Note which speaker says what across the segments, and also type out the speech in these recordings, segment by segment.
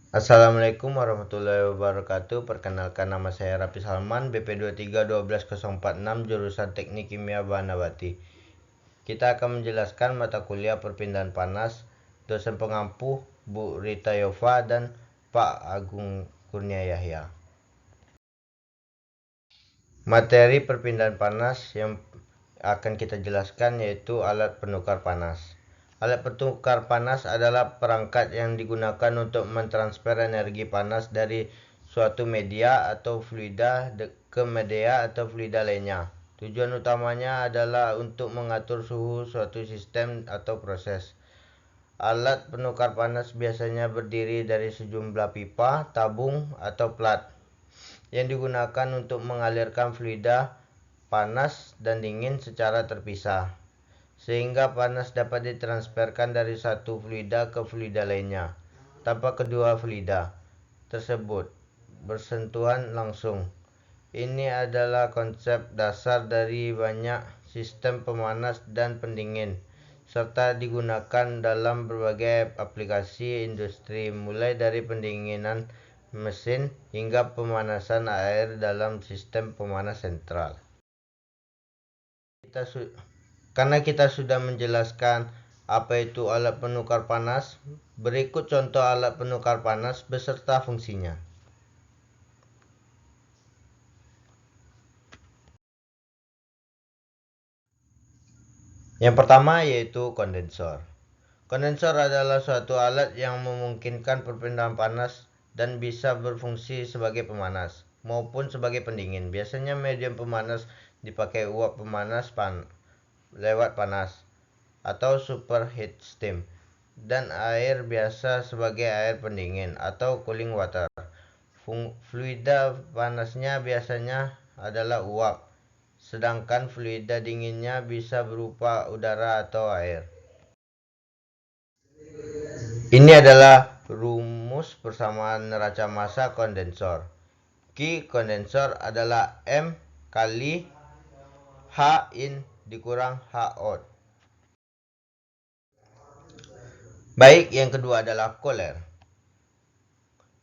Speaker 1: Assalamualaikum warahmatullahi wabarakatuh. Perkenalkan, nama saya Rapi Salman, BP2312046, jurusan Teknik Kimia Bahan Nabati. Kita akan menjelaskan mata kuliah perpindahan panas. Dosen pengampu Bu Rita Yova dan Pak Agung Kurnia Yahya. Materi perpindahan panas yang akan kita jelaskan yaitu alat penukar panas. Alat penukar panas adalah perangkat yang digunakan untuk mentransfer energi panas dari suatu media atau fluida ke media atau fluida lainnya. Tujuan utamanya adalah untuk mengatur suhu suatu sistem atau proses. Alat penukar panas biasanya berdiri dari sejumlah pipa, tabung, atau plat yang digunakan untuk mengalirkan fluida panas dan dingin secara terpisah, sehingga panas dapat ditransferkan dari satu fluida ke fluida lainnya, tanpa kedua fluida tersebut bersentuhan langsung. Ini adalah konsep dasar dari banyak sistem pemanas dan pendingin, serta digunakan dalam berbagai aplikasi industri, mulai dari pendinginan mesin hingga pemanasan air dalam sistem pemanas sentral. Karena kita sudah menjelaskan apa itu alat penukar panas, berikut contoh alat penukar panas beserta fungsinya. Yang pertama yaitu kondensor. Kondensor adalah suatu alat yang memungkinkan perpindahan panas dan bisa berfungsi sebagai pemanas maupun sebagai pendingin. Biasanya medium pemanas dipakai uap pemanas lewat panas atau superheat steam, dan air biasa sebagai air pendingin atau cooling water. Fluida panasnya biasanya adalah uap, sedangkan fluida dinginnya bisa berupa udara atau air. Ini adalah rumus persamaan neraca massa kondensor. Q kondensor adalah M kali H in dikurang H out. Baik, yang kedua adalah cooler.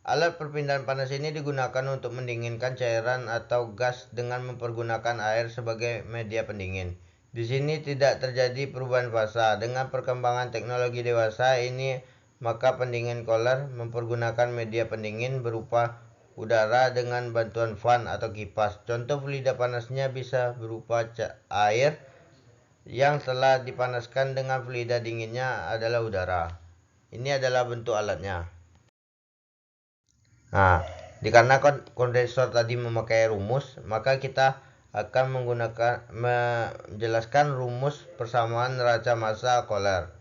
Speaker 1: Alat perpindahan panas ini digunakan untuk mendinginkan cairan atau gas dengan mempergunakan air sebagai media pendingin. Di sini tidak terjadi perubahan fasa. Dengan perkembangan teknologi dewasa ini, maka pendingin cooler mempergunakan media pendingin berupa udara dengan bantuan fan atau kipas. Contoh fluida panasnya bisa berupa air yang telah dipanaskan dengan fluida dinginnya adalah udara. Ini adalah bentuk alatnya. Nah, dikarenakan kondensor tadi memakai rumus, maka kita akan menjelaskan rumus persamaan neraca massa cooler.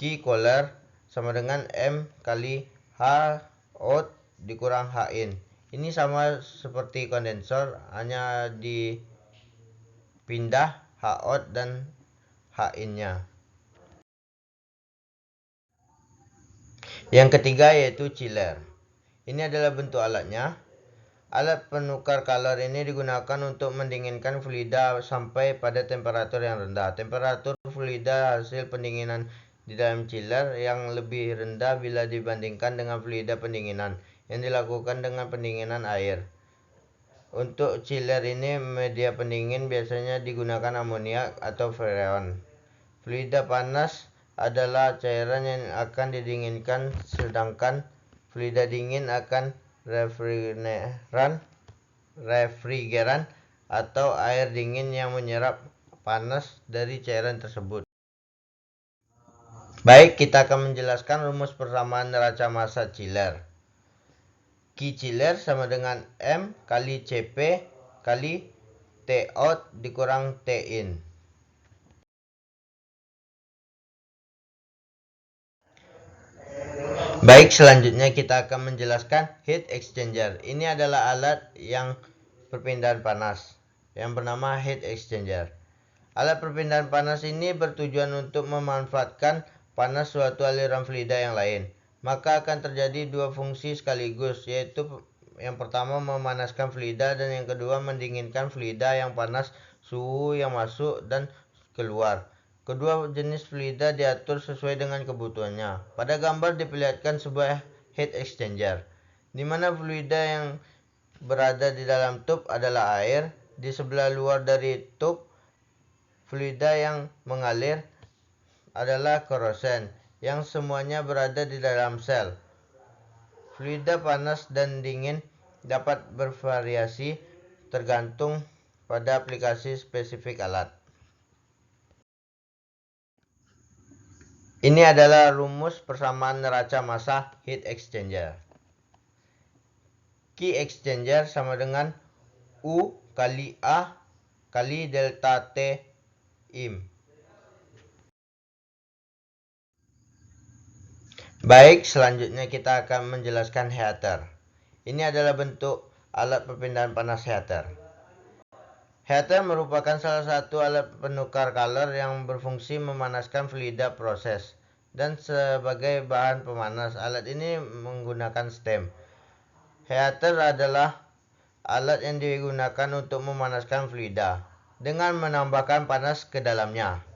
Speaker 1: Q cooler sama dengan M kali H out dikurang H in. Ini sama seperti kondensor, hanya dipindah H out dan H in-nya. Yang ketiga yaitu chiller. Ini adalah bentuk alatnya. Alat penukar kalor ini digunakan untuk mendinginkan fluida sampai pada temperatur yang rendah. Temperatur fluida hasil pendinginan di dalam chiller yang lebih rendah bila dibandingkan dengan fluida pendinginan yang dilakukan dengan pendinginan air. Untuk chiller ini, media pendingin biasanya digunakan amoniak atau freon. Fluida panas adalah cairan yang akan didinginkan, sedangkan fluida dingin akan refrigeran atau air dingin yang menyerap panas dari cairan tersebut. Baik, kita akan menjelaskan rumus persamaan neraca massa chiller. Q chiller sama dengan M kali Cp kali T out dikurang T in. Baik, selanjutnya kita akan menjelaskan heat exchanger. Ini adalah alat yang perpindahan panas yang bernama heat exchanger. Alat perpindahan panas ini bertujuan untuk memanfaatkan panas suatu aliran fluida yang lain. Maka akan terjadi dua fungsi sekaligus, yaitu yang pertama memanaskan fluida dan yang kedua mendinginkan fluida yang panas, suhu yang masuk dan keluar. Kedua jenis fluida diatur sesuai dengan kebutuhannya. Pada gambar diperlihatkan sebuah heat exchanger, di mana fluida yang berada di dalam tub adalah air. Di sebelah luar dari tub, fluida yang mengalir adalah corrosion, yang semuanya berada di dalam sel. Fluida panas dan dingin dapat bervariasi tergantung pada aplikasi spesifik alat. Ini adalah rumus persamaan neraca massa heat exchanger. Q exchanger sama dengan U kali A kali delta T IM. Baik, selanjutnya kita akan menjelaskan heater. Ini adalah bentuk alat perpindahan panas heater. Heater merupakan salah satu alat penukar kalor yang berfungsi memanaskan fluida proses. Dan sebagai bahan pemanas, alat ini menggunakan steam. Heater adalah alat yang digunakan untuk memanaskan fluida dengan menambahkan panas ke dalamnya.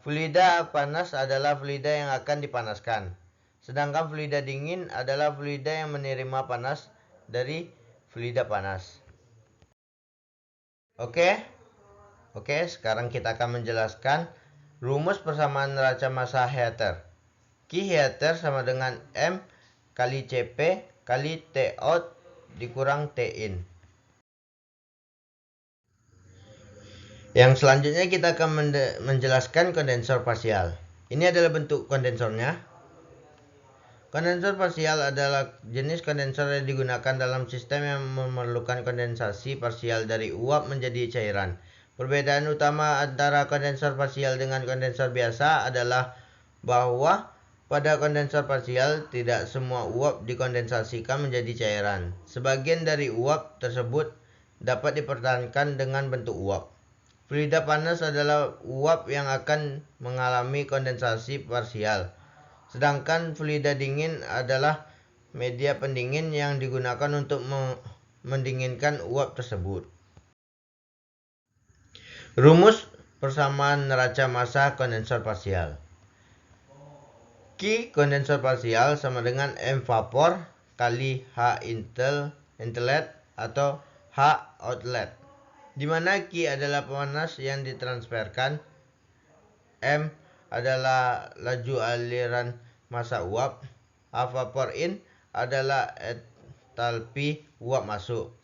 Speaker 1: Fluida panas adalah fluida yang akan dipanaskan, sedangkan fluida dingin adalah fluida yang menerima panas dari fluida panas. Oke, sekarang kita akan menjelaskan rumus persamaan neraca massa heater. Q heater sama dengan M kali Cp kali T out dikurang T in. Yang selanjutnya kita akan menjelaskan kondensor parsial. Ini adalah bentuk kondensornya. Kondensor parsial adalah jenis kondensor yang digunakan dalam sistem yang memerlukan kondensasi parsial dari uap menjadi cairan. Perbedaan utama antara kondensor parsial dengan kondensor biasa adalah bahwa pada kondensor parsial tidak semua uap dikondensasikan menjadi cairan. Sebagian dari uap tersebut dapat dipertahankan dengan bentuk uap. Fluida panas adalah uap yang akan mengalami kondensasi parsial. Sedangkan fluida dingin adalah media pendingin yang digunakan untuk mendinginkan uap tersebut. Rumus persamaan neraca massa kondensor parsial. Q kondensor parsial sama dengan M vapor kali H inlet atau H outlet, di mana Q adalah panas yang ditransferkan, M adalah laju aliran massa uap, H vapor in adalah entalpi uap masuk,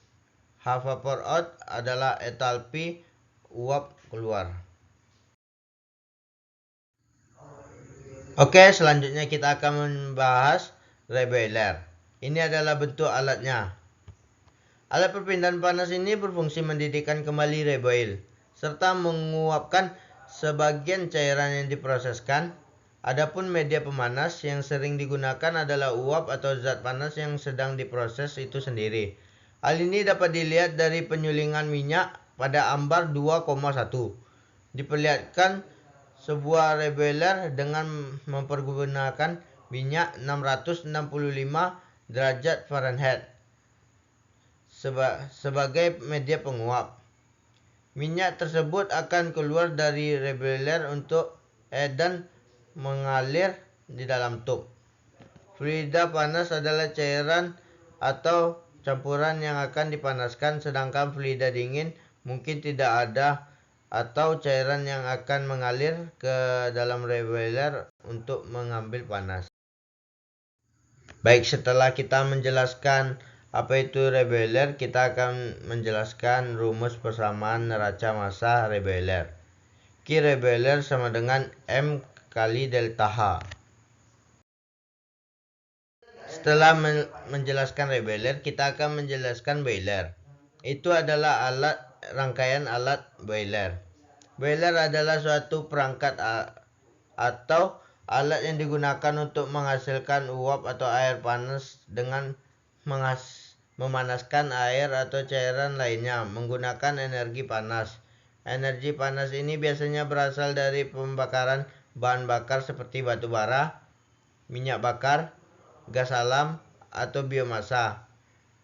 Speaker 1: H vapor out adalah entalpi uap keluar. Oke, selanjutnya kita akan membahas reboiler. Ini adalah bentuk alatnya. Alat perpindahan panas ini berfungsi mendidihkan kembali reboil, serta menguapkan sebagian cairan yang diproseskan. Adapun media pemanas yang sering digunakan adalah uap atau zat panas yang sedang diproses itu sendiri. Hal ini dapat dilihat dari penyulingan minyak pada ambar 2,1. Diperlihatkan sebuah reboiler dengan mempergunakan minyak 665 derajat Fahrenheit sebagai media penguap. Minyak tersebut akan keluar dari reboiler untuk dan mengalir di dalam tub. Fluida panas adalah cairan atau campuran yang akan dipanaskan, sedangkan fluida dingin mungkin tidak ada atau cairan yang akan mengalir ke dalam reboiler untuk mengambil panas. Baik, setelah kita menjelaskan apa itu reboiler, kita akan menjelaskan rumus persamaan neraca massa reboiler. Q reboiler sama dengan M kali delta H. Setelah menjelaskan reboiler, kita akan menjelaskan boiler. Itu adalah rangkaian alat boiler. Boiler adalah suatu perangkat atau alat yang digunakan untuk menghasilkan uap atau air panas dengan memanaskan air atau cairan lainnya menggunakan energi panas. Energi panas ini biasanya berasal dari pembakaran bahan bakar seperti batu bara, minyak bakar, gas alam, atau biomasa.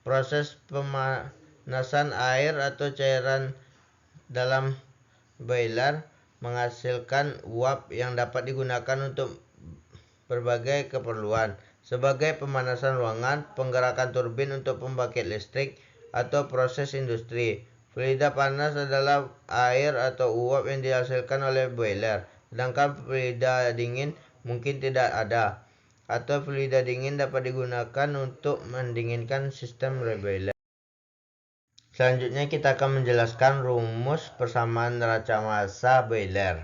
Speaker 1: Proses pemanasan air atau cairan dalam boiler menghasilkan uap yang dapat digunakan untuk berbagai keperluan, sebagai pemanasan ruangan, penggerakan turbin untuk pembangkit listrik, atau proses industri. Fluida panas adalah air atau uap yang dihasilkan oleh boiler, sedangkan fluida dingin mungkin tidak ada, atau fluida dingin dapat digunakan untuk mendinginkan sistem boiler. Selanjutnya kita akan menjelaskan rumus persamaan neraca massa boiler.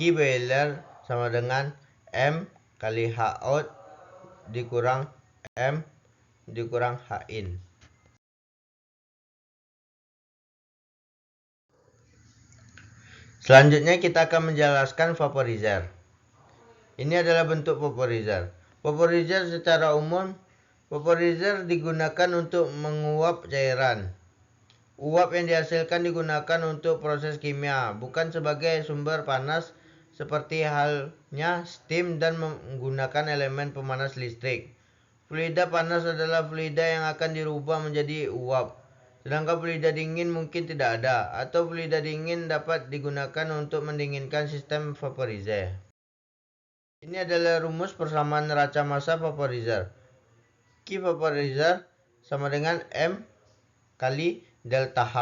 Speaker 1: Q boiler sama dengan M kali H out dikurang M dikurang H in. Selanjutnya kita akan menjelaskan vaporizer. Ini adalah bentuk vaporizer. Vaporizer secara umum, vaporizer digunakan untuk menguap cairan. Uap yang dihasilkan digunakan untuk proses kimia, bukan sebagai sumber panas seperti halnya steam dan menggunakan elemen pemanas listrik. Fluida panas adalah fluida yang akan dirubah menjadi uap, sedangkan fluida dingin mungkin tidak ada, atau fluida dingin dapat digunakan untuk mendinginkan sistem vaporizer. Ini adalah rumus persamaan neraca massa vaporizer. Q vaporizer sama dengan M kali delta H.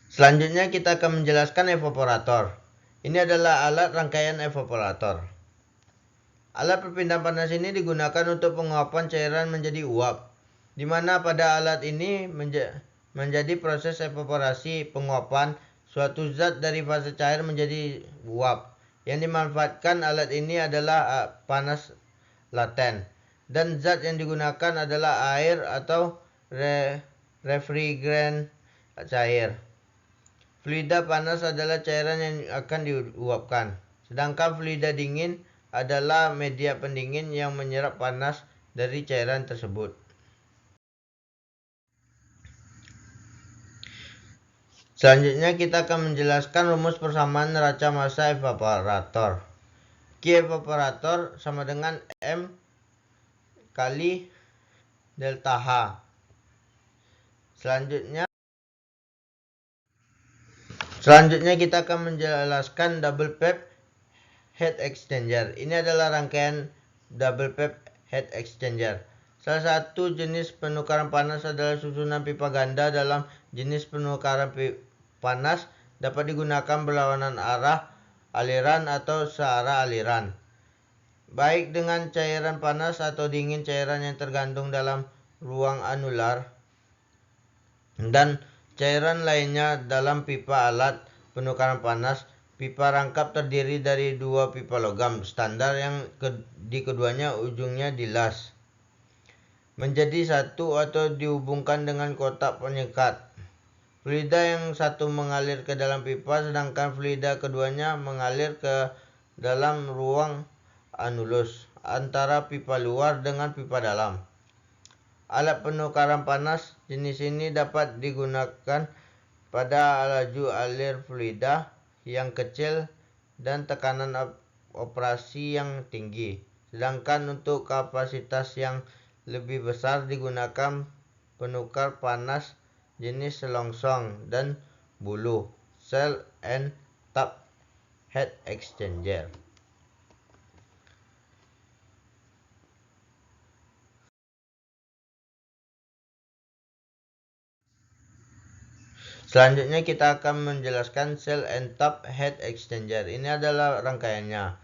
Speaker 1: Selanjutnya kita akan menjelaskan evaporator. Ini adalah alat rangkaian evaporator. Alat perpindahan panas ini digunakan untuk penguapan cairan menjadi uap, di mana pada alat ini menjadi proses evaporasi penguapan suatu zat dari fase cair menjadi uap. Yang dimanfaatkan alat ini adalah panas laten, dan zat yang digunakan adalah air atau refrigeran cair. Fluida panas adalah cairan yang akan diuapkan, sedangkan fluida dingin adalah media pendingin yang menyerap panas dari cairan tersebut. Selanjutnya kita akan menjelaskan rumus persamaan neraca massa evaporator. Q evaporator sama dengan M kali delta H. Selanjutnya kita akan menjelaskan double pipe heat exchanger. Ini adalah rangkaian double pipe heat exchanger. Salah satu jenis penukaran panas adalah susunan pipa ganda. Dalam jenis penukaran panas dapat digunakan berlawanan arah aliran atau searah aliran, baik dengan cairan panas atau dingin cairan yang tergantung dalam ruang anular, dan cairan lainnya dalam pipa alat penukaran panas. Pipa rangkap terdiri dari dua pipa logam standar yang di keduanya ujungnya dilas menjadi satu atau dihubungkan dengan kotak penyekat. Fluida yang satu mengalir ke dalam pipa, sedangkan fluida keduanya mengalir ke dalam ruang anulus antara pipa luar dengan pipa dalam. Alat penukaran panas jenis ini dapat digunakan pada laju alir fluida yang kecil dan tekanan operasi yang tinggi, sedangkan untuk kapasitas yang lebih besar digunakan penukar panas jenis selongsong dan bulu cell and tap heat exchanger. Selanjutnya kita akan menjelaskan cell and tap heat exchanger. Ini adalah rangkaiannya.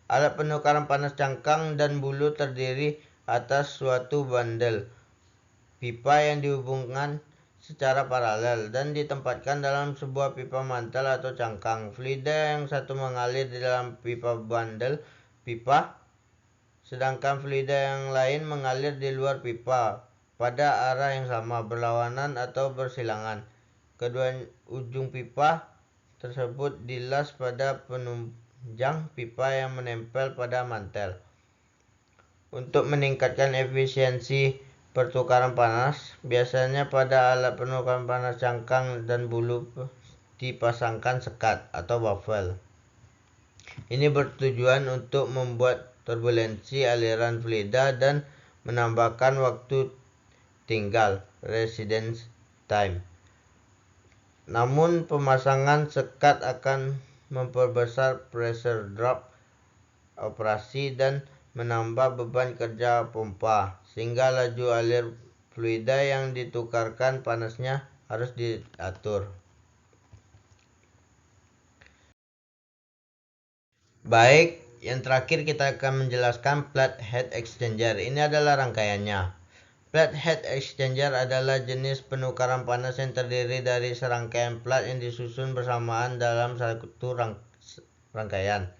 Speaker 1: Alat penukaran panas cangkang dan bulu terdiri atas suatu bandel pipa yang dihubungkan secara paralel dan ditempatkan dalam sebuah pipa mantel atau cangkang. Fluida yang satu mengalir di dalam pipa bandel pipa, sedangkan fluida yang lain mengalir di luar pipa pada arah yang sama, berlawanan atau bersilangan. Kedua ujung pipa tersebut dilas pada penunjang pipa yang menempel pada mantel. Untuk meningkatkan efisiensi pertukaran panas, biasanya pada alat penukaran panas cangkang dan bulu dipasangkan sekat atau baffle. Ini bertujuan untuk membuat turbulensi aliran fluida dan menambahkan waktu tinggal residence time. Namun pemasangan sekat akan memperbesar pressure drop operasi dan menambah beban kerja pompa, sehingga laju alir fluida yang ditukarkan panasnya harus diatur. Baik, yang terakhir kita akan menjelaskan plate heat exchanger. Ini adalah rangkaiannya. Plate heat exchanger adalah jenis penukaran panas yang terdiri dari serangkaian plat yang disusun bersamaan dalam satu rangkaian.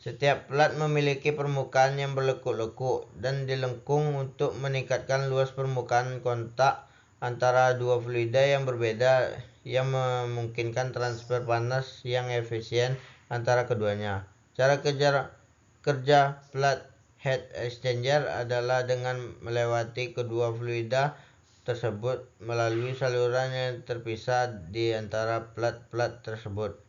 Speaker 1: Setiap plat memiliki permukaan yang berlekuk-lekuk dan dilengkung untuk meningkatkan luas permukaan kontak antara dua fluida yang berbeda yang memungkinkan transfer panas yang efisien antara keduanya. Cara kerja plat heat exchanger adalah dengan melewati kedua fluida tersebut melalui saluran yang terpisah di antara plat-plat tersebut.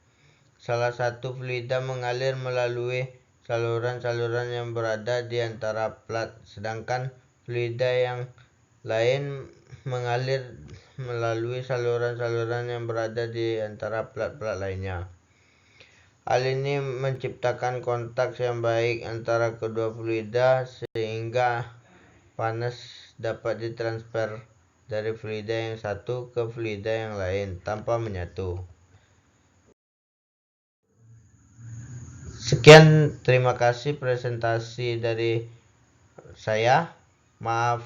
Speaker 1: Salah satu fluida mengalir melalui saluran-saluran yang berada di antara plat, sedangkan fluida yang lain mengalir melalui saluran-saluran yang berada di antara plat-plat lainnya. Hal ini menciptakan kontak yang baik antara kedua fluida sehingga panas dapat ditransfer dari fluida yang satu ke fluida yang lain tanpa menyatu. Sekian, terima kasih presentasi dari saya. Maaf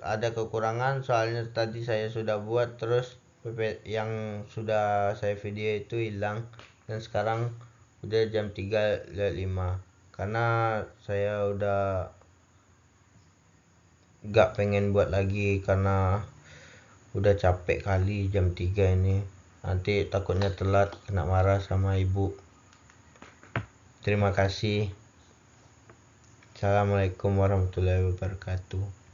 Speaker 1: ada kekurangan soalnya tadi saya sudah buat terus yang sudah saya video itu hilang dan sekarang udah jam 3:05 karena saya udah gak pengen buat lagi karena udah capek kali jam 3 ini, nanti takutnya telat kena marah sama ibu. Terima kasih. Assalamualaikum warahmatullahi wabarakatuh.